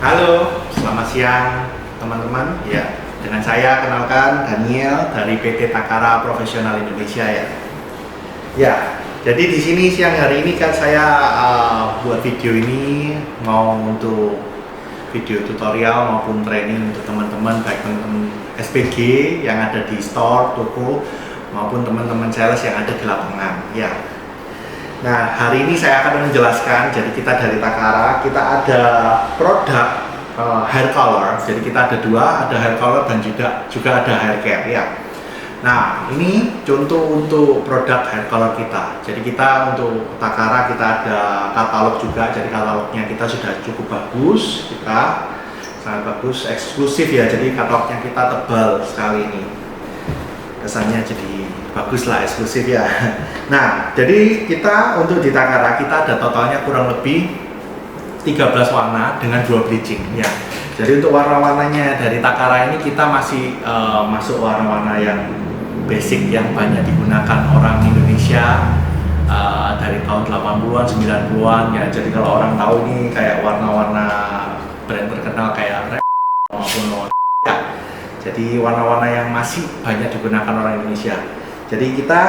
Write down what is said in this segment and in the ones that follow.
Halo, selamat siang teman-teman. Ya, dengan saya kenalkan Daniel dari PT Takara Profesional Indonesia ya. Ya, jadi di sini siang hari ini kan saya buat video ini mau untuk video tutorial maupun training untuk teman-teman baik teman-teman SPG yang ada di store, toko maupun teman-teman sales yang ada di lapangan. Ya. Nah, hari ini saya akan menjelaskan, jadi kita dari Takara, kita ada produk hair color, jadi kita ada dua, ada hair color dan juga ada hair care ya. Nah, ini contoh untuk produk hair color kita. Jadi kita untuk Takara kita ada katalog juga, jadi katalognya kita sudah cukup bagus, kita sangat bagus, eksklusif ya, jadi katalognya kita tebal sekali ini. Kesannya jadi bagus lah, eksklusif ya. Nah, jadi kita untuk di Takara kita ada totalnya kurang lebih 13 warna dengan 2 bleaching ya. Jadi untuk warna-warnanya dari Takara ini kita masih masuk warna-warna yang basic yang banyak digunakan orang Indonesia dari tahun 80-an, 90-an ya. Jadi kalau orang tahu ini kayak warna-warna brand terkenal kayak Red maupun ya. Jadi warna-warna yang masih banyak digunakan orang Indonesia. Jadi kita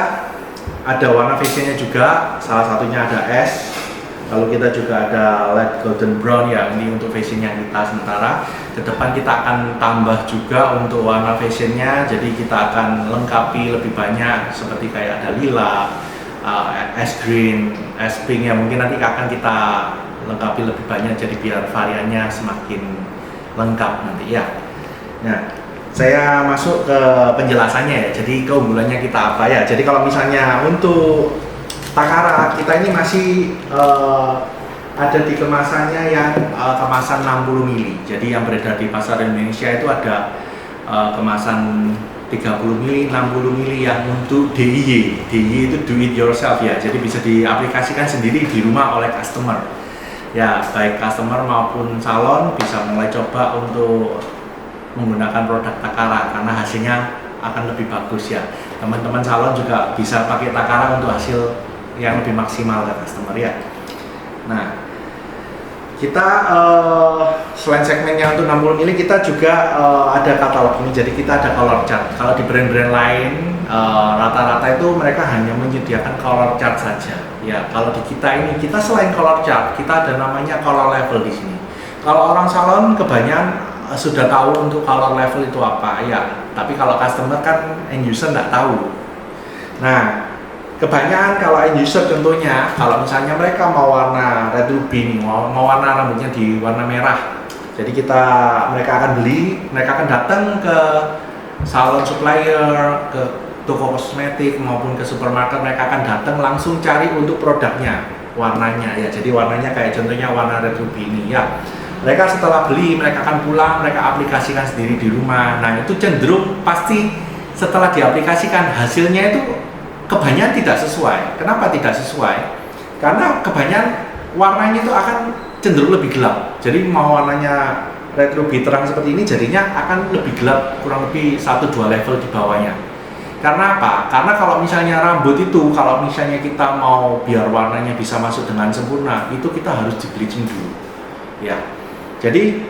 ada warna fashionnya juga, salah satunya ada es. Lalu kita juga ada light golden brown ya, ini untuk fashionnya kita sementara. Kedepan kita akan tambah juga untuk warna fashionnya, jadi kita akan lengkapi lebih banyak seperti kayak ada lila, es green, es pink ya, mungkin nanti akan kita lengkapi lebih banyak jadi biar variannya semakin lengkap nanti ya. Nah, saya masuk ke penjelasannya ya. Jadi keunggulannya kita apa ya? Jadi kalau misalnya untuk Takara kita ini masih ada di kemasannya yang kemasan 60 ml. Jadi yang beredar di pasar Indonesia itu ada kemasan 30 ml, 60 ml yang untuk DIY. DIY itu do it yourself ya. Jadi bisa diaplikasikan sendiri di rumah oleh customer. Ya, baik customer maupun salon bisa mulai coba untuk menggunakan produk Takara karena hasilnya akan lebih bagus ya. Teman-teman salon juga bisa pakai Takara untuk hasil yang lebih maksimal ke customer ya. Nah, kita selain segmennya untuk 60 ml kita juga ada katalog ini. Jadi kita ada color chart. Kalau di brand-brand lain rata-rata itu mereka hanya menyediakan color chart saja. Ya, kalau di kita ini kita selain color chart, kita ada namanya color level di sini. Kalau orang salon kebanyakan sudah tahu untuk color level itu apa ya, tapi kalau customer kan end user nggak tahu. Nah, kebanyakan kalau end user contohnya kalau misalnya mereka mau warna red ruby nih, mau warna rambutnya di warna merah, jadi mereka akan beli, mereka akan datang ke salon supplier, ke toko kosmetik maupun ke supermarket, mereka akan datang langsung cari untuk produknya, warnanya ya. Jadi warnanya kayak contohnya warna red ruby ini ya. Mereka setelah beli, mereka akan pulang, mereka aplikasikan sendiri di rumah. Nah, itu cenderung pasti setelah diaplikasikan hasilnya itu kebanyakan tidak sesuai. Kenapa tidak sesuai? Karena kebanyakan warnanya itu akan cenderung lebih gelap. Jadi mau warnanya red ruby terang seperti ini jadinya akan lebih gelap, kurang lebih 1-2 level di bawahnya. Karena apa? Karena kalau misalnya rambut itu, kalau misalnya kita mau biar warnanya bisa masuk dengan sempurna, itu kita harus di bleaching dulu. Ya. Jadi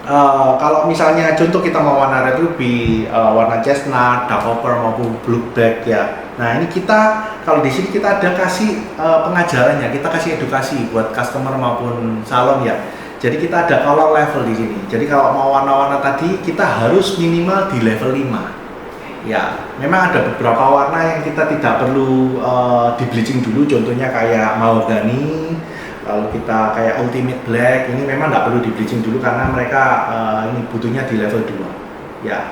kalau misalnya contoh kita mau warna red ruby, warna chestnut, dark copper maupun blue black ya. Nah, ini kita kalau di sini kita ada kasih pengajarannya, kita kasih edukasi buat customer maupun salon ya. Jadi kita ada color level di sini. Jadi kalau mau warna-warna tadi kita harus minimal di level 5. Ya, memang ada beberapa warna yang kita tidak perlu di bleaching dulu, contohnya kayak mahogany. Lalu kita kayak ultimate black, ini memang nggak perlu di bleaching dulu karena mereka ini butuhnya di level 2 ya.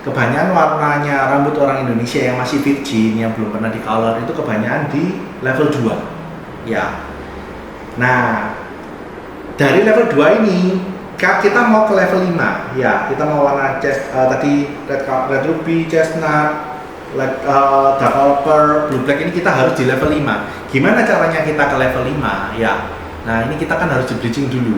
Kebanyakan warnanya rambut orang Indonesia yang masih virgin, yang belum pernah di color itu kebanyakan di level 2 ya. Nah, dari level 2 ini kita mau ke level 5 ya. Kita mau warna tadi red ruby, chestnut, dark copper, blue black, ini kita harus di level 5. Gimana caranya kita ke level 5 ya? Nah, ini kita kan harus di bleaching dulu.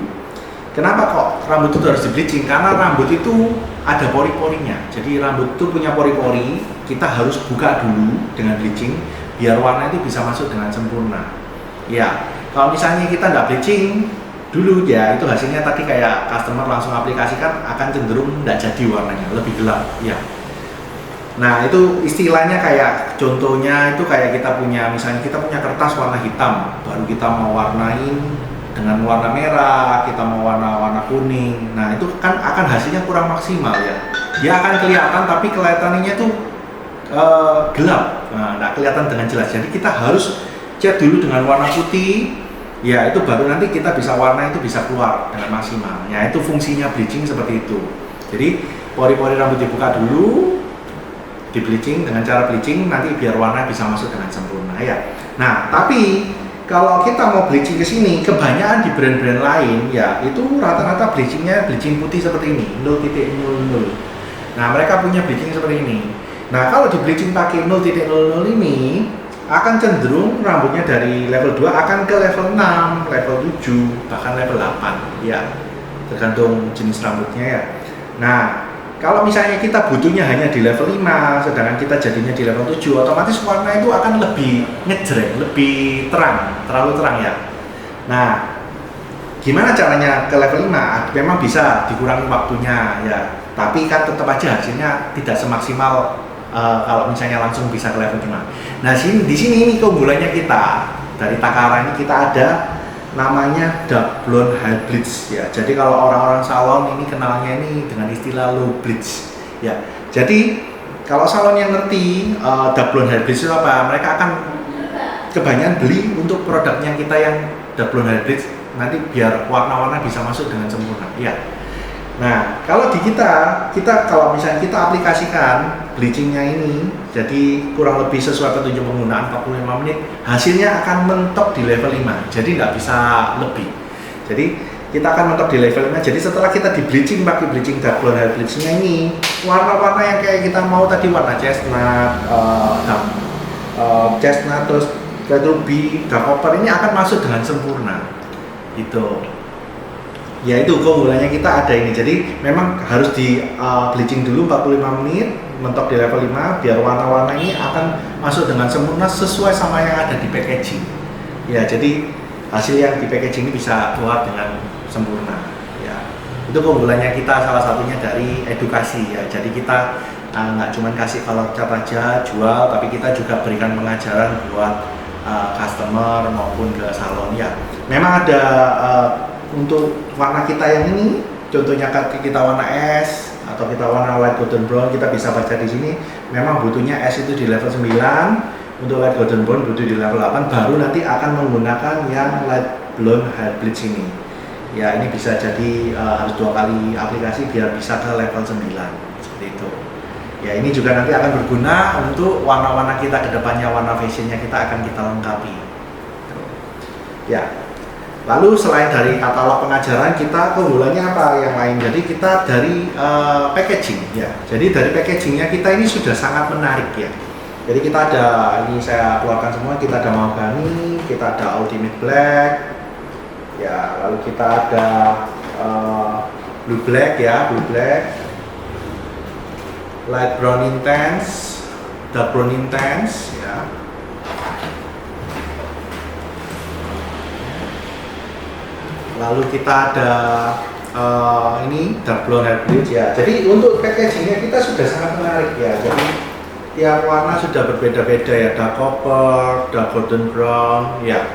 Kenapa kok rambut itu harus di bleaching? Karena rambut itu ada pori-porinya. Jadi rambut itu punya pori-pori, kita harus buka dulu dengan bleaching biar warna itu bisa masuk dengan sempurna. Ya, kalau misalnya kita nggak bleaching, dulu ya itu hasilnya tadi kayak customer langsung aplikasikan akan cenderung tidak jadi warnanya, lebih gelap ya. Nah itu istilahnya kayak contohnya itu kayak kita punya misalnya kita punya kertas warna hitam, baru kita mau warnain dengan warna merah, kita mau warna kuning. Nah itu kan akan hasilnya kurang maksimal ya. Dia akan kelihatan tapi kelihatannya tuh gelap, nggak kelihatan dengan jelas. Jadi kita harus cat dulu dengan warna putih. Ya itu baru nanti kita bisa warna itu bisa keluar dengan maksimal. Ya itu fungsinya bleaching seperti itu. Jadi pori-pori rambut dibuka dulu, di bleaching dengan cara bleaching nanti biar warna bisa masuk dengan sempurna ya. Nah tapi kalau kita mau bleaching ke sini kebanyakan di brand-brand lain ya itu rata-rata bleachingnya bleaching putih seperti ini 0.00. Nah mereka punya bleaching seperti ini. Nah kalau di bleaching pakai 0.00 ini akan cenderung rambutnya dari level 2 akan ke level 6, level 7, bahkan level 8 ya, tergantung jenis rambutnya ya. Nah kalau misalnya kita butuhnya hanya di level 5 sedangkan kita jadinya di level 7, otomatis warna itu akan lebih ngejreng, lebih terang, terlalu terang ya. Nah gimana caranya ke level 5? Memang bisa dikurangi waktunya ya, tapi kan tetap aja hasilnya tidak semaksimal kalau misalnya langsung bisa ke level 5. Nah di sini ini keunggulannya kita dari Takara ini kita ada namanya dark blonde high bleach ya. Jadi kalau orang-orang salon ini kenalnya ini dengan istilah low bleach ya. Jadi kalau salon yang ngerti dark blonde high bleach itu apa, mereka akan kebanyakan beli untuk produknya kita yang dark blonde high bleach nanti biar warna-warna bisa masuk dengan sempurna ya. Nah, kalau di kita kalau misalnya kita aplikasikan bleachingnya ini, jadi kurang lebih sesuai petunjuk penggunaan 45 menit, hasilnya akan mentok di level 5, jadi nggak bisa lebih. Jadi kita akan mentok di level 5, jadi setelah kita di bleaching pakai bleaching dark blonde hair bleachingnya ini, warna-warna yang kayak kita mau tadi warna chestnut, chestnut terus red ruby, dark copper ini akan masuk dengan sempurna, gitu. Ya itu keunggulannya kita ada ini, jadi memang harus di bleaching dulu 45 menit mentok di level 5 biar warna-warna ini akan masuk dengan sempurna sesuai sama yang ada di packaging ya. Jadi hasil yang di packaging ini bisa keluar dengan sempurna ya. Itu keunggulannya kita, salah satunya dari edukasi ya. Jadi kita nggak cuma kasih color chart aja jual, tapi kita juga berikan pengajaran buat customer maupun ke salon ya. Memang ada untuk warna kita yang ini, contohnya kita warna es atau kita warna light golden brown, kita bisa baca di sini. Memang butuhnya es itu di level 9, untuk light golden brown butuh di level 8, baru nanti akan menggunakan yang light blonde hair bleach ini. Ya ini bisa jadi harus 2 kali aplikasi biar bisa ke level 9 seperti itu. Ya ini juga nanti akan berguna untuk warna-warna kita ke depannya, warna fashionnya kita akan kita lengkapi. Ya. Lalu selain dari katalog pengajaran, kita keunggulannya apa yang lain? Jadi kita dari packaging ya. Jadi dari packagingnya kita ini sudah sangat menarik ya. Jadi kita ada, ini saya keluarkan semua, kita ada mahogany, kita ada ultimate black, ya. Lalu kita ada blue black ya, blue black, light brown intense, dark brown intense ya. Lalu kita ada ini dark blonde hair bleach ya. Jadi untuk packagingnya kita sudah sangat menarik ya. Jadi tiap warna sudah berbeda-beda ya. Dark copper, dark golden brown ya,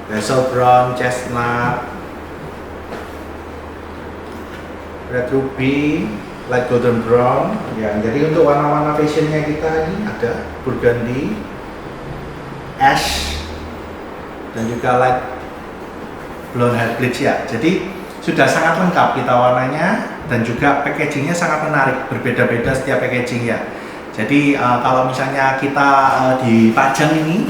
hazel brown, chestnut, red ruby, light golden brown ya. Jadi untuk warna-warna fashionnya kita ini ada burgundy, ash, dan juga light blonde hair bleach ya. Jadi sudah sangat lengkap kita warnanya, dan juga packagingnya sangat menarik, berbeda-beda setiap packaging ya. Jadi kalau misalnya kita dipajang ini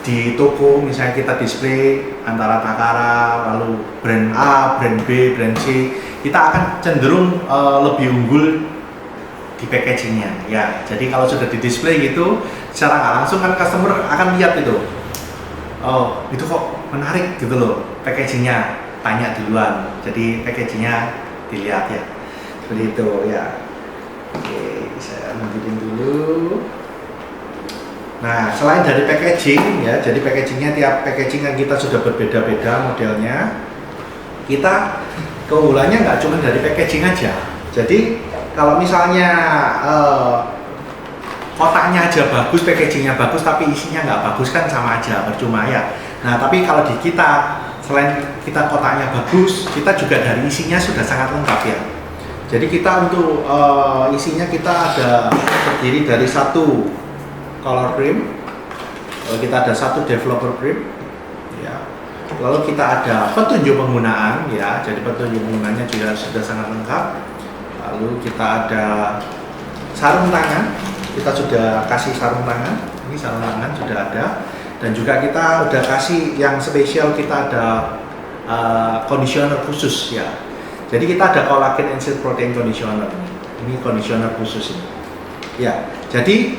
di toko, misalnya kita display antara Takara, lalu brand A, brand B, brand C, kita akan cenderung lebih unggul di packagingnya ya. Jadi kalau sudah di display gitu, secara nggak langsung kan customer akan lihat itu, oh itu kok menarik gitu loh packagingnya, tanya duluan, jadi packagingnya dilihat ya, seperti itu ya. Oke, saya lanjutin dulu. Nah, selain dari packaging ya, jadi packagingnya tiap packaging kan kita sudah berbeda-beda modelnya. Kita keunggulannya nggak cuma dari packaging aja. Jadi kalau misalnya kotaknya aja bagus, packagingnya bagus, tapi isinya nggak bagus kan sama aja, percuma ya. Nah, tapi kalau di kita selain kita kotaknya bagus, kita juga dari isinya sudah sangat lengkap ya. Jadi kita untuk isinya kita ada terdiri dari satu color cream, lalu kita ada satu developer cream, ya. Lalu kita ada petunjuk penggunaan, ya. Jadi petunjuk penggunaannya juga sudah sangat lengkap. Lalu kita ada sarung tangan, kita sudah kasih sarung tangan. Ini sarung tangan sudah ada. Dan juga kita udah kasih yang spesial, kita ada conditioner khusus ya. Jadi kita ada collagen and silk protein conditioner. Ini conditioner khusus ini. Ya, jadi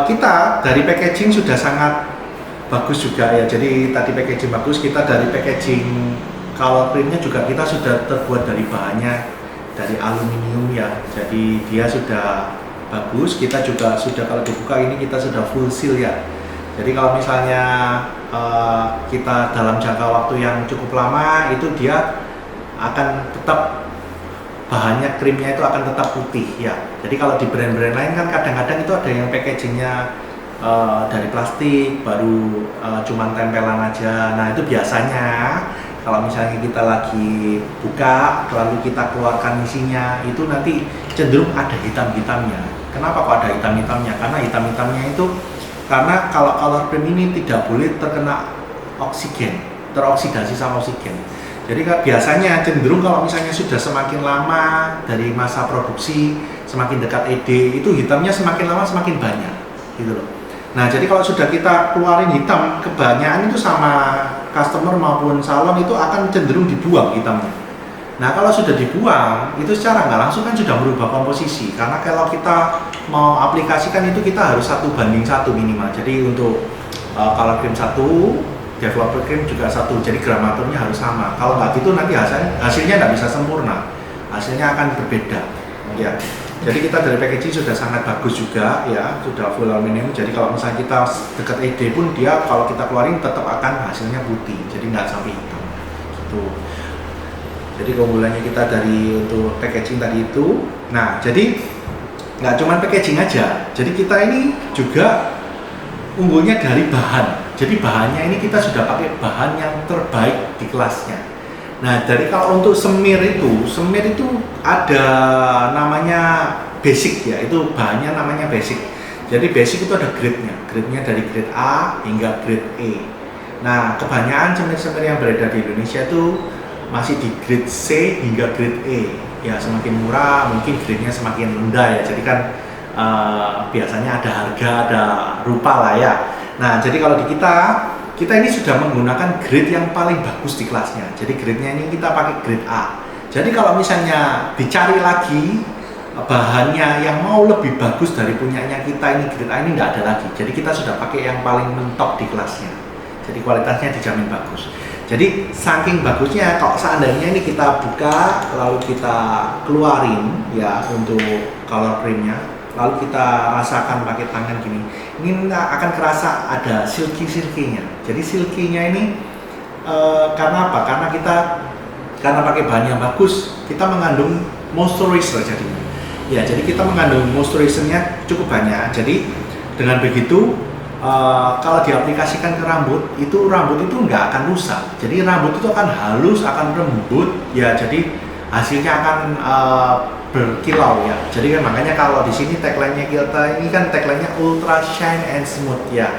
kita dari packaging sudah sangat bagus juga ya. Jadi tadi packaging bagus, kita dari packaging color creamnya juga kita sudah terbuat dari bahannya dari aluminium ya. Jadi dia sudah bagus. Kita juga sudah, kalau dibuka ini kita sudah full seal ya. Jadi kalau misalnya kita dalam jangka waktu yang cukup lama, itu dia akan tetap, bahannya krimnya itu akan tetap putih ya. Jadi kalau di brand-brand lain kan kadang-kadang itu ada yang packagingnya dari plastik, baru cuman tempelan aja. Nah itu biasanya kalau misalnya kita lagi buka, lalu kita keluarkan isinya, itu nanti cenderung ada hitam-hitamnya. Kenapa kok ada hitam-hitamnya? Karena hitam-hitamnya itu karena kalau color cream ini tidak boleh terkena oksigen, teroksidasi sama oksigen. Jadi biasanya cenderung kalau misalnya sudah semakin lama dari masa produksi, semakin dekat ED, itu hitamnya semakin lama semakin banyak, gitu loh. Nah, jadi kalau sudah kita keluarin hitam, kebanyakan itu sama customer maupun salon itu akan cenderung dibuang hitamnya. Nah, kalau sudah dibuang, itu secara nggak langsung kan sudah merubah komposisi. Karena kalau kita mau aplikasikan itu kita harus 1:1 minimal. Jadi untuk color cream 1, developer cream juga 1. Jadi gramaturnya harus sama. Kalau nggak gitu nanti hasilnya nggak bisa sempurna. Hasilnya akan berbeda. Ya. Jadi kita dari packaging sudah sangat bagus juga ya, sudah full aluminium. Jadi kalau misalnya kita dekat ED pun dia kalau kita keluarin tetap akan hasilnya putih. Jadi nggak sampai hitam. Gitu. Jadi keunggulannya kita dari untuk packaging tadi itu. Nah, jadi nggak cuma packaging aja. Jadi kita ini juga unggulnya dari bahan. Jadi bahannya ini kita sudah pakai bahan yang terbaik di kelasnya. Nah, dari kalau untuk semir itu ada namanya basic ya. Itu bahannya namanya basic. Jadi basic itu ada grade-nya dari grade A hingga grade E. Nah, kebanyakan semir-semir yang beredar di Indonesia itu masih di grade C hingga grade E. Ya, semakin murah mungkin grade-nya semakin rendah ya. Jadi kan biasanya ada harga, ada rupa lah ya. Nah, jadi kalau di kita ini sudah menggunakan grade yang paling bagus di kelasnya. Jadi grade-nya ini kita pakai grade A. Jadi kalau misalnya dicari lagi bahannya yang mau lebih bagus dari punyanya kita ini grade A ini nggak ada lagi. Jadi kita sudah pakai yang paling mentok di kelasnya. Jadi kualitasnya dijamin bagus. Jadi saking bagusnya, kalau seandainya ini kita buka lalu kita keluarin ya untuk color creamnya, lalu kita rasakan pakai tangan gini, ini akan kerasa ada silky-silky-nya. Jadi silky-nya ini karena apa? Karena pakai bahan yang bagus, kita mengandung moisturizer jadinya. Ya, jadi kita mengandung moisturizer-nya cukup banyak. Jadi dengan begitu kalau diaplikasikan ke rambut itu nggak akan rusak. Jadi rambut itu akan halus, akan lembut ya. Jadi hasilnya akan berkilau ya. Jadi kan makanya kalau di sini tagline-nya kita ini kan tagline-nya ultra shine and smooth ya.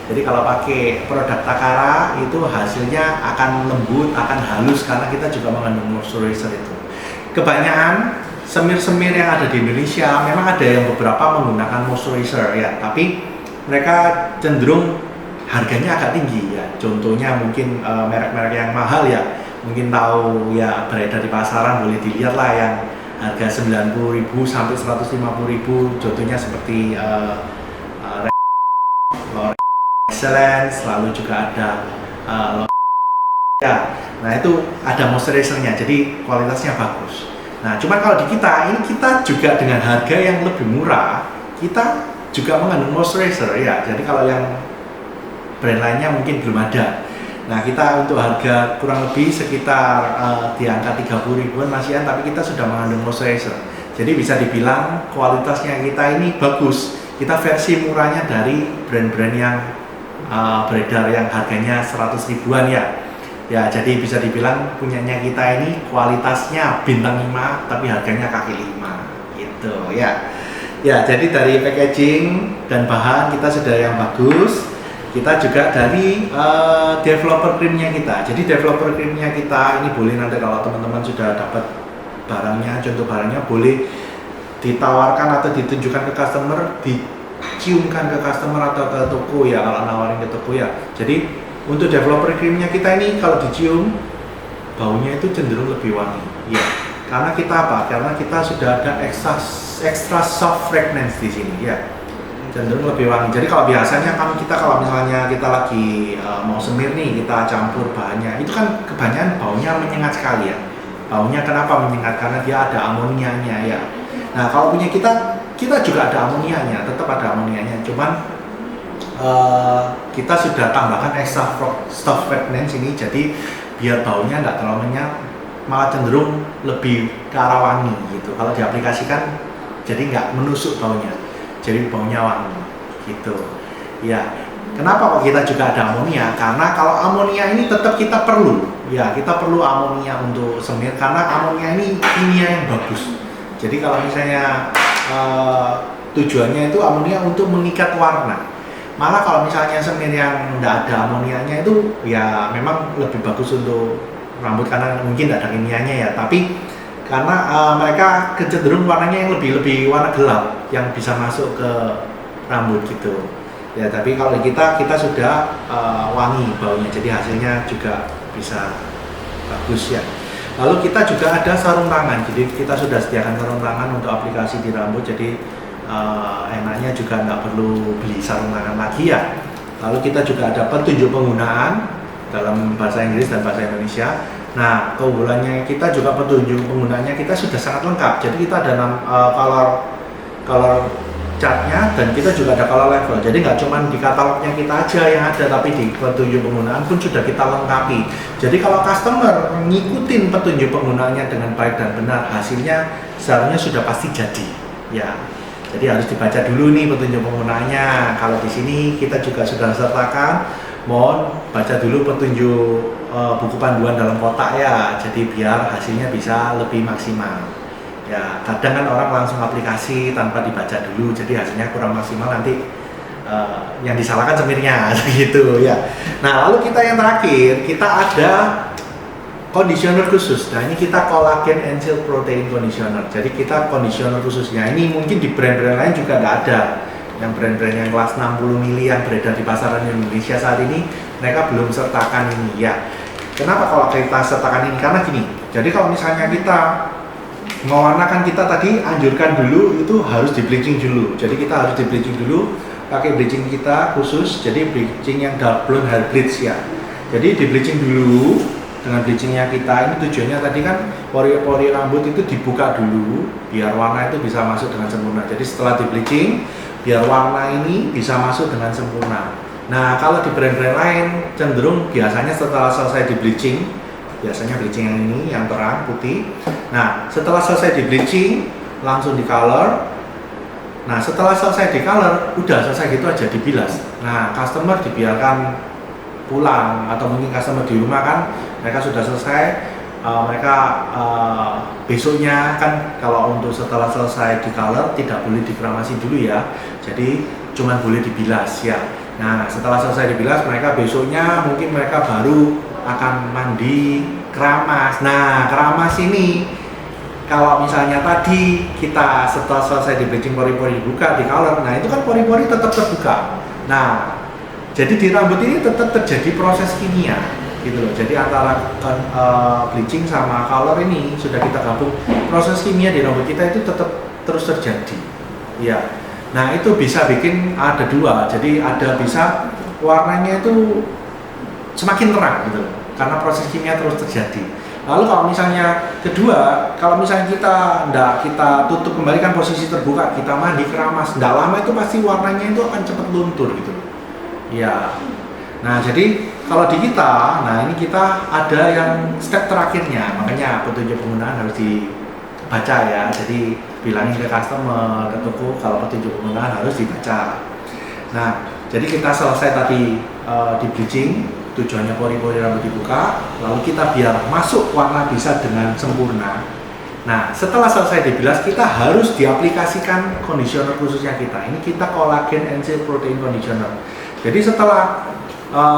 Jadi kalau pakai produk Takara itu hasilnya akan lembut, akan halus karena kita juga mengandung moisturizer itu. Kebanyakan semir-semir yang ada di Indonesia memang ada yang beberapa menggunakan moisturizer ya, tapi mereka cenderung harganya agak tinggi ya. Contohnya mungkin merek-merek yang mahal ya, mungkin tahu ya beredar di pasaran, boleh dilihat lah yang harga 90.000 sampai 150.000. Contohnya seperti Excellence, lalu juga ada ya. Nah itu ada moisturizernya, jadi kualitasnya bagus. Nah cuman kalau di kita ini kita juga dengan harga yang lebih murah, kita juga mengandung moisturizer ya. Jadi kalau yang brand lainnya mungkin belum ada. Nah, kita untuk harga kurang lebih sekitar di angka 30 ribuan Mas Ian, tapi kita sudah mengandung moisturizer. Jadi bisa dibilang kualitasnya kita ini bagus. Kita versi murahnya dari brand-brand yang beredar yang harganya 100 ribuan ya. Ya, jadi bisa dibilang punyanya kita ini kualitasnya bintang 5 tapi harganya kaki 5 gitu ya. Ya, jadi dari packaging dan bahan kita sudah yang bagus. Kita juga dari developer creamnya kita. Jadi developer creamnya kita ini boleh nanti kalau teman-teman sudah dapat barangnya, contoh barangnya boleh ditawarkan atau ditunjukkan ke customer, diciumkan ke customer atau ke toko ya, kalau nawarin ke toko ya. Jadi untuk developer creamnya kita ini kalau dicium baunya itu cenderung lebih wangi ya. Karena kita apa? Karena kita sudah ada extra soft fragrance di sini ya, cenderung lebih wangi. Jadi kalau biasanya kan kita kalau misalnya kita lagi mau semir nih, kita campur bahannya, itu kan kebanyakan baunya menyengat sekali ya. Baunya kenapa menyengat? Karena dia ada amonianya ya. Nah, kalau punya kita juga ada amonianya, tetap ada amonianya. Cuman kita sudah tambahkan extra soft fragrance ini, jadi biar baunya nggak terlalu menyengat, malah cenderung lebih ke arah wangi gitu. Kalau diaplikasikan jadi nggak menusuk baunya, jadi baunya wangi gitu ya. Kenapa kok kita juga ada amonia? Karena kalau amonia ini tetap kita perlu ya, kita perlu amonia untuk semir karena amonia ini kimia yang bagus. Jadi kalau misalnya tujuannya itu amonia untuk mengikat warna. Malah kalau misalnya semir yang nggak ada amonianya itu ya memang lebih bagus untuk rambut karena mungkin tidak ada kimianya ya, tapi karena mereka kecenderung warnanya yang lebih warna gelap yang bisa masuk ke rambut gitu ya. Tapi kalau kita sudah wangi baunya, jadi hasilnya juga bisa bagus ya. Lalu kita juga ada sarung tangan, jadi kita sudah sediakan sarung tangan untuk aplikasi di rambut, jadi enaknya juga nggak perlu beli sarung tangan lagi ya. Lalu kita juga ada petunjuk penggunaan dalam bahasa Inggris dan bahasa Indonesia. Nah, keunggulannya kita juga petunjuk penggunaannya kita sudah sangat lengkap. Jadi kita ada color chartnya dan kita juga ada color level. Jadi nggak cuma di katalognya kita aja yang ada, tapi di petunjuk penggunaan pun sudah kita lengkapi. Jadi kalau customer ngikutin petunjuk penggunaannya dengan baik dan benar, hasilnya seharusnya sudah pasti jadi. Ya. Jadi harus dibaca dulu nih petunjuk penggunaannya. Kalau di sini kita juga sudah sertakan, mohon baca dulu petunjuk buku panduan dalam kotak ya. Jadi biar hasilnya bisa lebih maksimal. Ya, kadang kan orang langsung aplikasi tanpa dibaca dulu, jadi hasilnya kurang maksimal, nanti yang disalahkan semirnya gitu ya. Nah, lalu kita yang terakhir, kita ada conditioner khusus. Nah, ini kita collagen and silk protein conditioner. Jadi kita conditioner khususnya. Ini mungkin di brand-brand lain juga nggak ada. Yang brand-brand yang kelas 60 mili yang beredar di pasaran Indonesia saat ini, mereka belum sertakan ini ya. Kenapa kalau kita sertakan ini? Karena gini. Jadi kalau misalnya kita mewarnakan, kita tadi anjurkan dulu itu harus di bleaching dulu. Jadi kita harus di bleaching dulu, pakai bleaching kita khusus. Jadi bleaching yang dark blonde hair bleach ya. Jadi di bleaching dulu. Dengan bleachingnya kita ini tujuannya tadi kan pori-pori rambut itu dibuka dulu biar warna itu bisa masuk dengan sempurna. Jadi setelah di bleaching biar warna ini bisa masuk dengan sempurna. Nah, kalau di brand-brand lain cenderung biasanya setelah selesai di bleaching, biasanya bleaching yang ini yang terang putih. Nah, setelah selesai di bleaching langsung di color. Nah, setelah selesai di color udah selesai gitu aja, dibilas. Nah, customer dibiarkan pulang atau mungkin customer di rumah kan mereka sudah selesai, mereka besoknya kan kalau untuk setelah selesai di color tidak boleh dikramasi dulu ya, jadi cuma boleh dibilas ya. Nah, setelah selesai dibilas mereka besoknya mungkin mereka baru akan mandi keramas. Nah, keramas ini kalau misalnya tadi kita setelah selesai di bleaching pori-pori dibuka di color, nah itu kan pori-pori tetap terbuka. Nah, jadi di rambut ini tetap terjadi proses kimia gitu loh. Jadi antara bleaching sama color ini sudah kita gabung, proses kimia di rambut kita itu tetap terus terjadi ya. Nah, itu bisa bikin ada dua, jadi ada bisa warnanya itu semakin terang gitu loh, karena proses kimia terus terjadi. Lalu kalau misalnya kedua, kalau misalnya kita tutup kembali kan posisi terbuka, kita mandi keramas, nggak lama itu pasti warnanya itu akan cepat luntur gitu. Ya. Nah jadi kalau di kita, nah ini kita ada yang step terakhirnya, makanya petunjuk penggunaan harus dibaca ya. Jadi bilangin ke customer, ke toko kalau petunjuk penggunaan harus dibaca. Nah jadi kita selesai tadi di bleaching, tujuannya pori-pori rambut dibuka, lalu kita biar masuk warna bisa dengan sempurna. Nah setelah selesai dibilas, kita harus diaplikasikan conditioner khususnya kita. Ini kita collagen and silk protein conditioner. Jadi setelah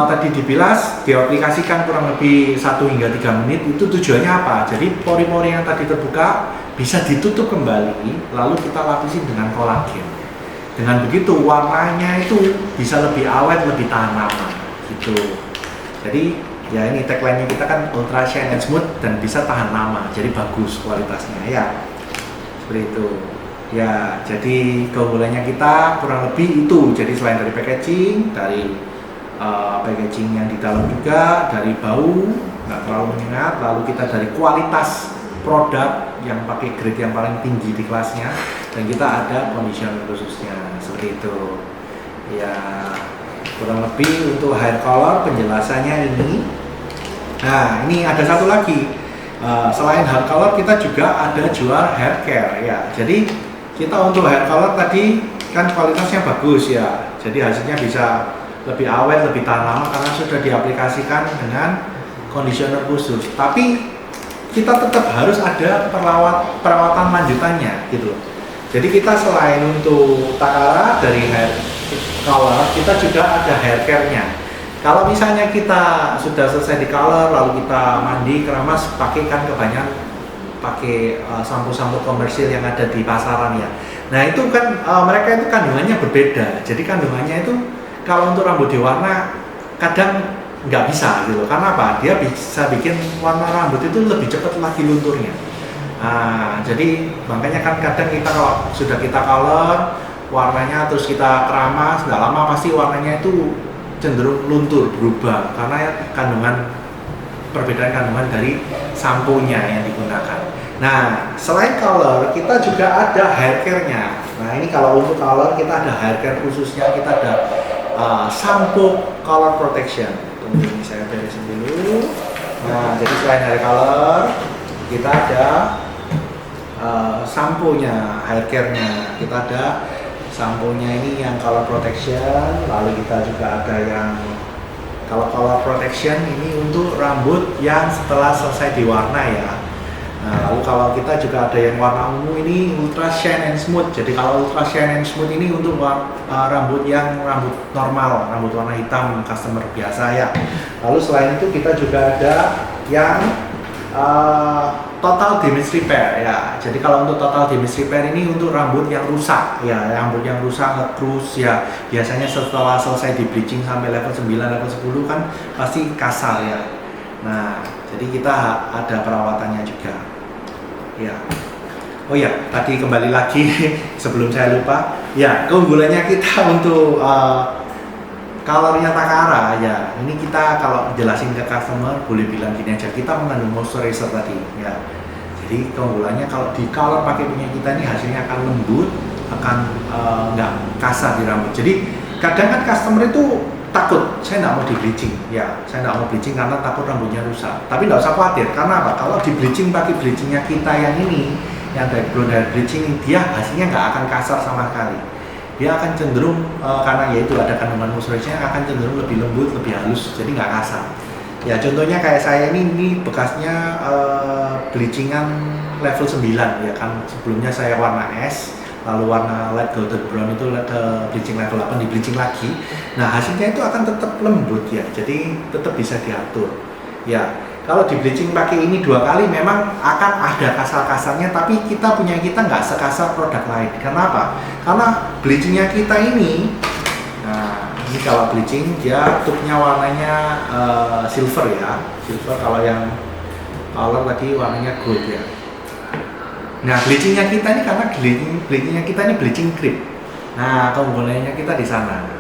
tadi dibilas, diaplikasikan kurang lebih 1 hingga 3 menit, itu tujuannya apa? Jadi pori-pori yang tadi terbuka bisa ditutup kembali, lalu kita lapisi dengan kolagen. Dengan begitu warnanya itu bisa lebih awet, lebih tahan lama gitu. Jadi ya ini tagline-nya kita kan ultra shine and smooth dan bisa tahan lama, jadi bagus kualitasnya ya. Seperti itu. Ya, jadi keunggulannya kita kurang lebih itu. Jadi selain dari packaging, dari packaging yang di dalam juga, dari bau nggak terlalu menyengat, lalu kita dari kualitas produk yang pakai grade yang paling tinggi di kelasnya, dan kita ada conditioner khususnya seperti itu. Ya. Kurang lebih untuk hair color penjelasannya ini. Nah ini ada satu lagi, selain hair color kita juga ada jual hair care ya. Jadi kita untuk hair color tadi kan kualitasnya bagus ya, jadi hasilnya bisa lebih awet, lebih tahan lama karena sudah diaplikasikan dengan conditioner khusus. Tapi kita tetap harus ada perawatan lanjutannya gitu. Jadi kita selain untuk Takara dari hair color, kita juga ada hair care-nya. Kalau misalnya kita sudah selesai di color, lalu kita mandi, keramas, pakai kan kebanyakan pakai sampo-sampo komersil yang ada di pasaran ya. Nah itu kan mereka itu kandungannya berbeda. Jadi kandungannya itu kalau untuk rambut diwarna kadang nggak bisa gitu. Karena apa? Dia bisa bikin warna rambut itu lebih cepat lagi lunturnya. Nah, jadi makanya kan kadang kita kalau sudah kita color warnanya terus kita keramas, nggak lama pasti warnanya itu cenderung luntur, berubah karena perbedaan kandungan dari sampo-nya yang digunakan. Nah, selain color kita juga ada hair care-nya. Nah, ini kalau untuk color kita ada hair care khususnya, kita ada sampo color protection. Tunggu ini saya beresin dulu. Nah, jadi selain hair color kita ada sampo-nya, hair care-nya. Kita ada sampo-nya ini yang color protection, lalu kita juga ada yang kalau color protection ini untuk rambut yang setelah selesai diwarna ya. Nah, lalu kalau kita juga ada yang warna ungu ini ultra shine and smooth. Jadi kalau ultra shine and smooth ini untuk rambut yang rambut normal, rambut warna hitam customer biasa ya. Lalu selain itu kita juga ada yang total damage repair ya. Jadi kalau untuk total damage repair ini untuk rambut yang rusak ya, rambut yang rusak nge-cruise ya. Biasanya setelah selesai di bleaching sampai level 9, level 10 kan pasti kasar ya. Nah, jadi kita ada perawatannya juga. Ya. Oh ya, tadi kembali lagi sebelum saya lupa. Ya, keunggulannya kita untuk colornya Takara ya, ini kita kalau jelasin ke customer boleh bilang gini aja, kita mengandung moisturizer tadi ya. Jadi keunggulannya kalau di color pakai punya kita ini hasilnya akan lembut, akan nggak kasar di rambut. Jadi kadang kan customer itu takut, saya nggak mau di bleaching ya, saya nggak mau bleaching karena takut rambutnya rusak. Tapi nggak usah khawatir, karena apa? Kalau di bleaching pakai bleachingnya kita yang ini, yang dari blonde hair bleaching, dia hasilnya nggak akan kasar sama sekali. Dia akan cenderung karena yaitu ada kandungan moisturizer akan cenderung lebih lembut, lebih halus, jadi nggak kasar. Ya contohnya kayak saya ini bekasnya bleachingan level 9 ya kan, sebelumnya saya warna es, lalu warna light golden brown itu ke bleaching level 8, di bleaching lagi. Nah hasilnya itu akan tetap lembut ya, jadi tetap bisa diatur. Ya kalau di bleaching pakai ini 2 kali memang akan ada kasar-kasarnya, tapi kita nggak sekasar produk lain. Karena apa? Karena bleachingnya kita ini, nah ini kalau bleaching dia tubnya warnanya silver ya, silver. Kalau yang color tadi warnanya gold ya. Nah bleachingnya kita ini karena bleachingnya kita ini bleaching cream. Nah keunggulannya kita di sana.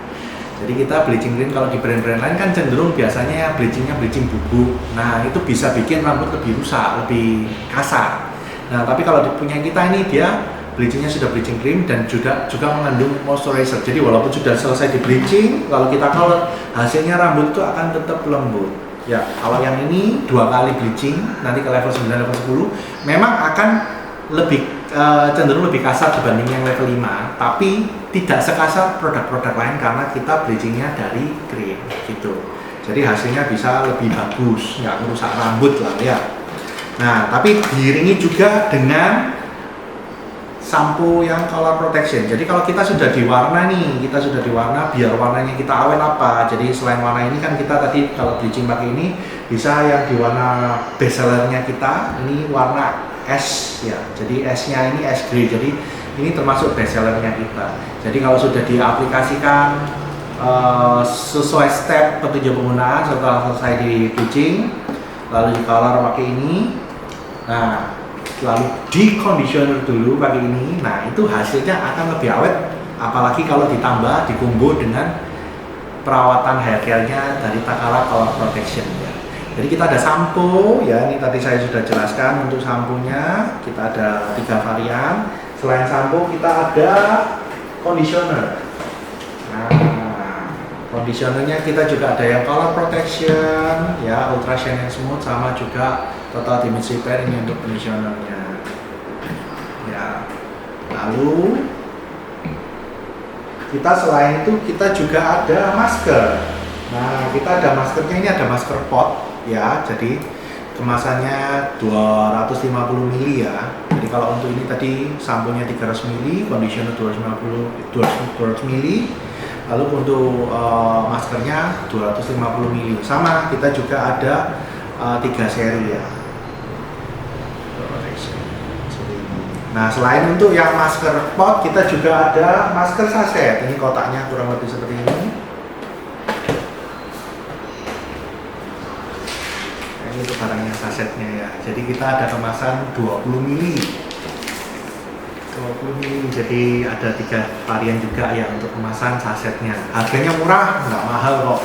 Jadi kita bleaching cream kalau di brand-brand lain kan cenderung biasanya bleachingnya bleaching bubuk. Nah itu bisa bikin rambut lebih rusak, lebih kasar. Nah tapi kalau di punya kita ini dia bleachingnya sudah bleaching cream dan juga mengandung moisturizer. Jadi walaupun sudah selesai di bleaching, kalau kita color hasilnya rambut itu akan tetap lembut. Ya kalau yang ini 2 kali bleaching nanti ke level 9 level 10 memang akan lebih cenderung lebih kasar dibanding yang level 5, tapi tidak sekasar produk-produk lain karena kita bleachingnya dari krim gitu. Jadi hasilnya bisa lebih bagus, nggak merusak rambut lah ya. Nah tapi diiringi juga dengan sampo yang color protection. Jadi kalau kita sudah diwarna nih, biar warnanya kita awet apa. Jadi selain warna ini kan kita tadi kalau bleaching pakai ini bisa yang di warna best sellernya kita ini warna es ya. Jadi esnya ini es grey. Jadi ini termasuk best sellernya kita. Jadi kalau sudah diaplikasikan sesuai step petunjuk penggunaan setelah selesai di bleaching, lalu di color pakai ini. Nah lalu di conditioner dulu pakai ini, nah itu hasilnya akan lebih awet, apalagi kalau ditambah dikombo dengan perawatan hair care-nya dari Takara Color Protection ya. Jadi kita ada sampo ya, ini tadi saya sudah jelaskan untuk samponya kita ada 3 varian. Selain sampo kita ada conditioner. Nah, conditionernya kita juga ada yang color protection ya, ultra shine and smooth, sama juga total damage repair ini untuk conditionernya ya. Lalu kita selain itu kita juga ada masker. Nah kita ada maskernya, ini ada masker pot ya, jadi kemasannya 250 ml ya. Jadi kalau untuk ini tadi samponya 300 ml, conditioner 200 ml. Lalu untuk maskernya 250 ml. Sama kita juga ada 3 seri ya. Nah selain untuk yang masker pot, kita juga ada masker saset. Ini kotaknya kurang lebih seperti ini. Nah, ini untuk barangnya sasetnya ya. Jadi kita ada kemasan 20 ml. 20 ml, jadi ada 3 varian juga ya untuk kemasan sasetnya. Harganya murah, nggak mahal kok,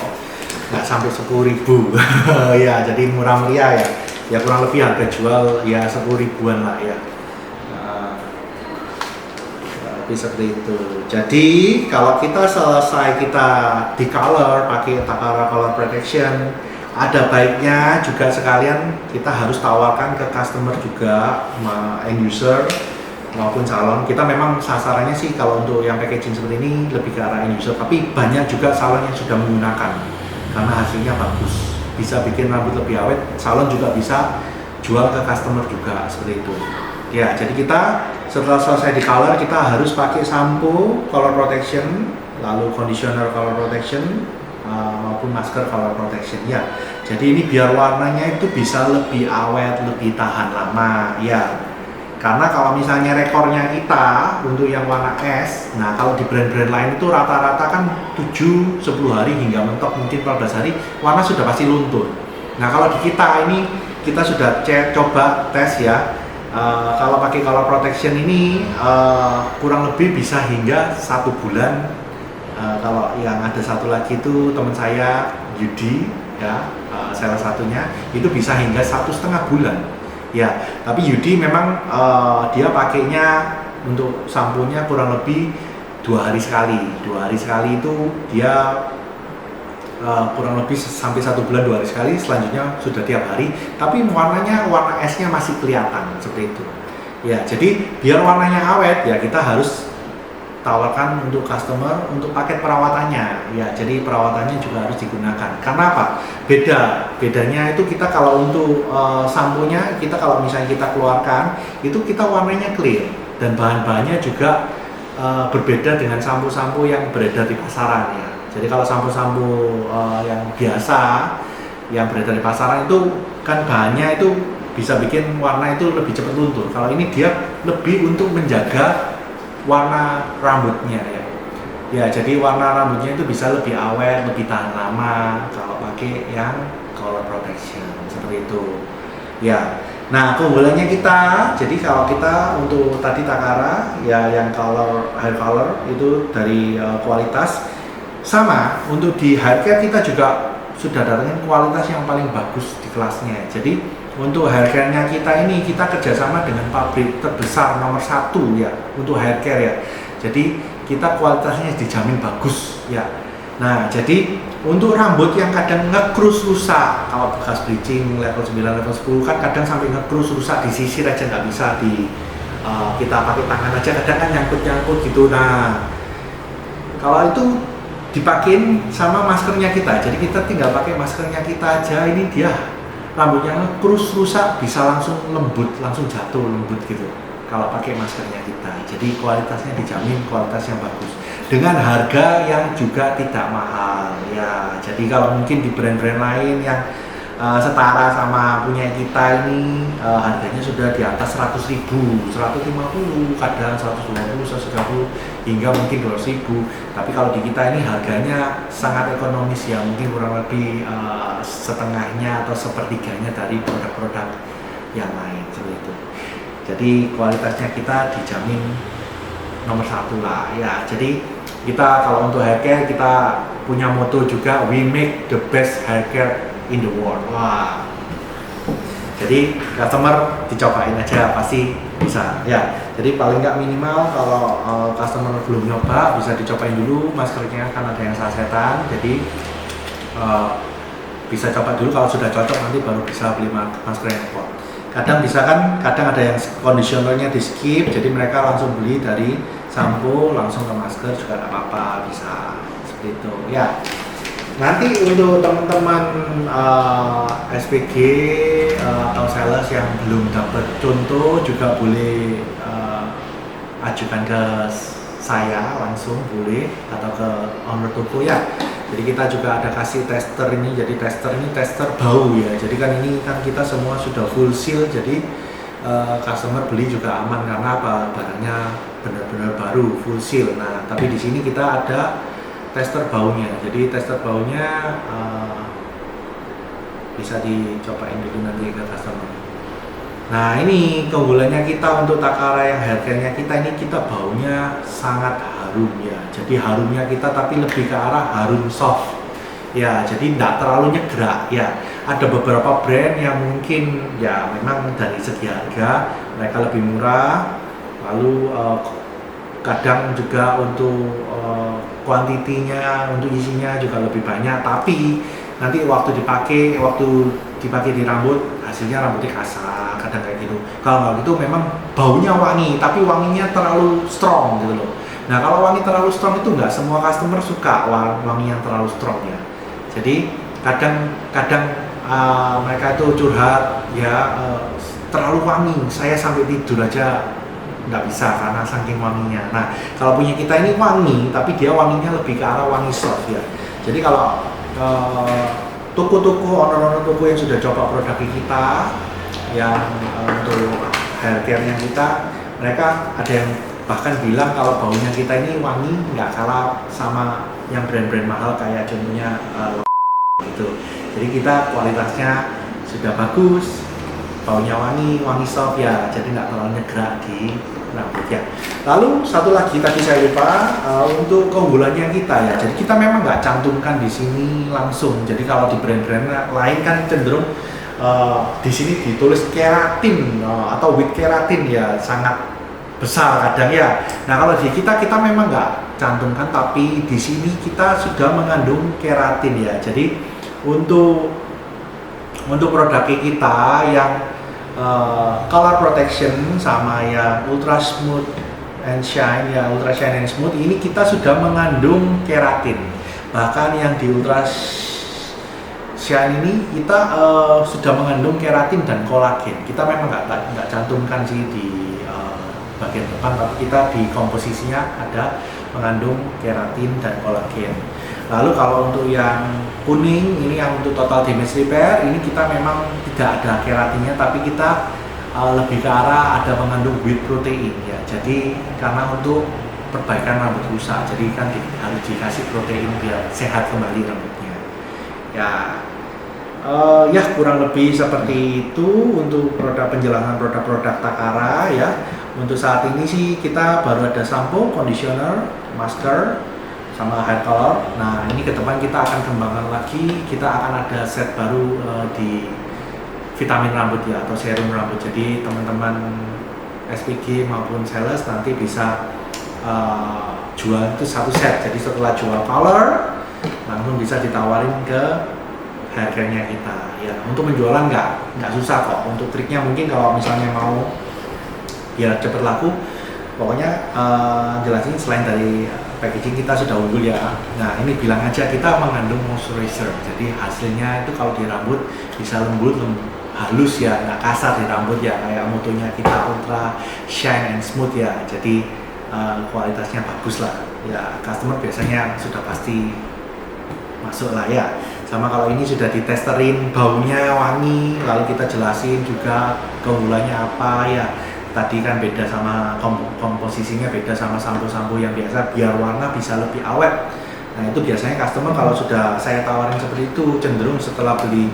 nggak sampai 10.000 ya, jadi murah meriah ya. Ya kurang lebih harga jual ya 10 ribuan lah ya. Seperti itu. Jadi kalau kita selesai kita di color pakai Takara Color Protection, ada baiknya juga sekalian kita harus tawarkan ke customer juga, end user maupun salon. Kita memang sasarannya sih kalau untuk yang packaging seperti ini lebih ke arah end user, tapi banyak juga salon yang sudah menggunakan karena hasilnya bagus, bisa bikin rambut lebih awet. Salon juga bisa jual ke customer juga seperti itu. Ya, jadi kita setelah selesai di color kita harus pakai sampo color protection, lalu conditioner color protection, maupun masker color protection ya. Jadi ini biar warnanya itu bisa lebih awet, lebih tahan lama ya. Karena kalau misalnya rekornya kita untuk yang warna es, nah kalau di brand-brand lain itu rata-rata kan 7-10 hari hingga mentok mungkin 14 hari warna sudah pasti luntur. Nah kalau di kita ini kita sudah coba tes ya. Kalau pakai color protection ini kurang lebih bisa hingga 1 bulan. Kalau yang ada satu lagi itu teman saya Yudi ya, salah satunya itu bisa hingga 1,5 bulan ya. Tapi Yudi memang dia pakainya untuk samponya kurang lebih 2 hari sekali. 2 hari sekali itu dia kurang lebih sampai 1 bulan 2 hari sekali, selanjutnya sudah tiap hari, tapi warnanya warna esnya masih kelihatan seperti itu ya. Jadi biar warnanya awet ya kita harus tawarkan untuk customer untuk paket perawatannya ya. Jadi perawatannya juga harus digunakan. Karena apa? Bedanya itu kita kalau untuk samponya kita kalau misalnya kita keluarkan itu kita warnanya clear dan bahan-bahannya juga berbeda dengan sampo-sampo yang beredar di pasaran ya. Jadi kalau sampo-sampo yang biasa yang beredar di pasaran itu kan bahannya itu bisa bikin warna itu lebih cepat luntur. Kalau ini dia lebih untuk menjaga warna rambutnya ya. Ya jadi warna rambutnya itu bisa lebih awet, lebih tahan lama kalau pakai yang color protection seperti itu. Ya. Nah, keunggulannya kita, jadi kalau kita untuk tadi Takara ya yang color hair color itu dari kualitas sama untuk di hair care kita juga sudah datangin kualitas yang paling bagus di kelasnya. Jadi untuk hair care-nya kita ini kita kerjasama dengan pabrik terbesar nomor 1 ya untuk hair care ya. Jadi kita kualitasnya dijamin bagus ya. Nah jadi untuk rambut yang kadang ngekrus rusak, kalau bekas bleaching level 9, level 10 kan kadang sampai ngekrus rusak, disisir aja nggak bisa kita pakai tangan aja, kadang kan nyangkut gitu. Nah kalau itu dipakein sama maskernya kita, jadi kita tinggal pakai maskernya kita aja, ini dia rambutnya ngekrus rusak bisa langsung lembut, langsung jatuh lembut gitu kalau pakai maskernya kita. Jadi kualitasnya dijamin kualitas yang bagus dengan harga yang juga tidak mahal ya. Jadi kalau mungkin di brand-brand lain yang setara sama punya kita ini harganya sudah di atas 100.000, 150, kadang 120, 130 hingga mungkin 200.000. Tapi kalau di kita ini harganya sangat ekonomis ya, mungkin kurang lebih setengahnya atau sepertiganya dari produk-produk yang lain seperti itu. Jadi kualitasnya kita dijamin nomor 1 lah ya. Jadi kita kalau untuk hair care kita punya moto juga, we make the best hair care in the world. Wah. Jadi customer dicobain aja pasti bisa ya. Jadi paling nggak minimal kalau customer belum nyoba bisa dicobain dulu maskernya, kan ada yang sasetan. Jadi bisa coba dulu, kalau sudah cocok nanti baru bisa beli masker yang kuat. Kadang bisa kan, kadang ada yang conditionernya di skip, jadi mereka langsung beli dari sampo langsung ke masker juga nggak apa-apa, bisa seperti itu ya. Nanti untuk teman-teman SPG atau sales yang belum dapat contoh juga boleh ajukan ke saya langsung, boleh, atau ke owner toko ya. Jadi kita juga ada kasih tester ini, jadi tester ini tester bau ya. Jadi kan ini kan kita semua sudah full seal, jadi customer beli juga aman karena apa, barangnya benar-benar baru full seal. Nah tapi di sini kita ada tester baunya, jadi tester baunya bisa dicobain dulu nanti ke customer. Nah ini keunggulannya kita untuk Takara yang hair care-nya kita ini, kita baunya sangat harum ya. Jadi harumnya kita tapi lebih ke arah harum soft ya, jadi tidak terlalu nyegrak ya. Ada beberapa brand yang mungkin ya memang dari segi harga mereka lebih murah, lalu kadang juga untuk kuantitinya, untuk isinya juga lebih banyak, tapi nanti waktu dipakai di rambut hasilnya rambutnya kasar, kadang kayak gitu. Kalau nggak gitu memang baunya wangi, tapi wanginya terlalu strong gitu loh. Nah kalau wangi terlalu strong itu nggak semua customer suka wangi yang terlalu strong ya. Jadi kadang mereka itu curhat ya, terlalu wangi, saya sampai tidur aja nggak bisa karena saking wanginya. Nah kalau punya kita ini wangi, tapi dia wanginya lebih ke arah wangi soft ya. Jadi kalau toko-toko, owner-owner toko yang sudah coba produk kita yang untuk hair care-nya kita, mereka ada yang bahkan bilang kalau baunya kita ini wangi nggak kalah sama yang brand-brand mahal kayak contohnya gitu. Jadi kita kualitasnya sudah bagus, baunya wangi soft ya, jadi nggak terlalu nyegrak di rambut ya. Lalu satu lagi tadi saya lupa, untuk keunggulannya kita ya. Jadi kita memang nggak cantumkan di sini langsung. Jadi kalau di brand-brand lain kan cenderung di sini ditulis keratin atau with keratin ya, sangat besar kadang ya. Nah kalau di kita memang nggak cantumkan, tapi di sini kita sudah mengandung keratin ya. Jadi untuk produk kita yang color protection sama yang ultra smooth and shine ya, ultra shine and smooth ini kita sudah mengandung keratin. Bahkan yang di ultra shine ini kita sudah mengandung keratin dan kolagen. Kita memang nggak cantumkan sih di bagian depan, tapi kita di komposisinya ada mengandung keratin dan kolagen. Lalu kalau untuk yang kuning ini yang untuk total damage repair ini kita memang tidak ada keratinnya, tapi kita lebih ke arah ada mengandung wheat protein ya. Jadi karena untuk perbaikan rambut rusak, jadi kan harus dikasih protein biar sehat kembali rambutnya. Ya kurang lebih seperti itu untuk penjelasan produk-produk Takara ya. Untuk saat ini sih kita baru ada sampo, conditioner, masker, sama hair color. Nah ini ke depan kita akan kembangkan lagi, kita akan ada set baru di vitamin rambut ya, atau serum rambut. Jadi teman-teman SPG maupun sales nanti bisa jual itu satu set. Jadi setelah jual color langsung bisa ditawarin ke hair care-nya kita ya. Untuk penjualan nggak susah kok. Untuk triknya mungkin kalau misalnya mau biar cepet laku, pokoknya jelasin selain dari packaging kita sudah unggul ya. Nah ini bilang aja kita mengandung moisturizer, jadi hasilnya itu kalau di rambut bisa lembut, halus ya, nggak kasar di rambut ya, kayak motonya kita ultra shine and smooth ya. Jadi kualitasnya bagus lah ya, customer biasanya sudah pasti masuk lah ya. Sama kalau ini sudah ditesterin, baunya wangi, lalu kita jelasin juga keunggulannya apa ya. Tadi kan beda sama komposisinya, beda sama sampo-sampo yang biasa biar warna bisa lebih awet. Nah itu biasanya customer kalau sudah saya tawarin seperti itu, cenderung setelah beli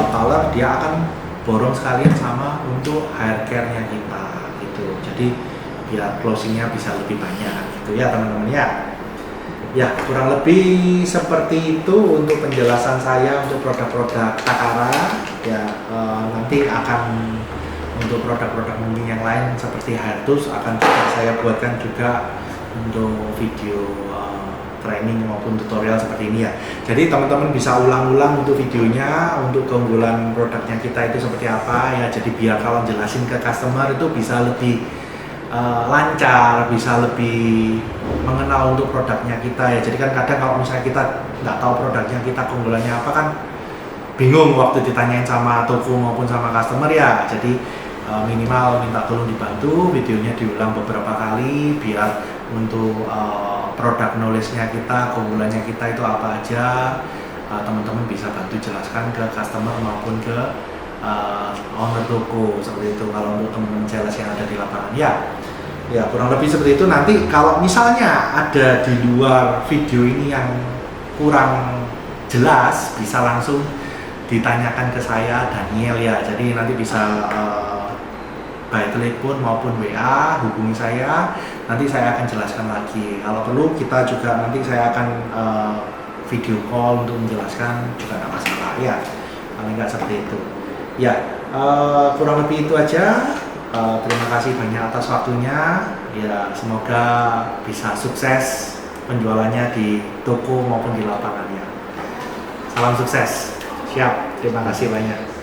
color dia akan borong sekalian sama untuk hair care-nya kita gitu. Jadi biar closingnya bisa lebih banyak gitu ya teman-teman ya. Ya kurang lebih seperti itu untuk penjelasan saya untuk produk-produk Takara ya. Nanti akan untuk produk-produk mungkin yang lain seperti hair tools akan saya buatkan juga untuk video training maupun tutorial seperti ini ya. Jadi teman-teman bisa ulang-ulang untuk videonya, untuk keunggulan produknya kita itu seperti apa ya. Jadi biar kalau jelasin ke customer itu bisa lebih lancar, bisa lebih mengenal untuk produknya kita ya. Jadi kan kadang kalau misalnya kita nggak tahu produknya kita keunggulannya apa kan bingung waktu ditanyain sama toko maupun sama customer ya. Jadi minimal minta tolong dibantu videonya diulang beberapa kali biar untuk produk knowledge-nya kita, keunggulannya kita itu apa aja, teman-teman bisa bantu jelaskan ke customer maupun ke owner toko seperti itu. Kalau untuk teman-teman sales yang ada di lapangan ya kurang lebih seperti itu. Nanti kalau misalnya ada di luar video ini yang kurang jelas bisa langsung ditanyakan ke saya Daniel ya. Jadi nanti bisa by telepon maupun WA hubungi saya, nanti saya akan jelaskan lagi. Kalau perlu kita juga nanti saya akan video call untuk menjelaskan juga nggak masalah ya, paling nggak seperti itu ya. Kurang lebih itu aja. Terima kasih banyak atas waktunya ya, semoga bisa sukses penjualannya di toko maupun di lapangan ya. Salam sukses. Siap, terima kasih banyak.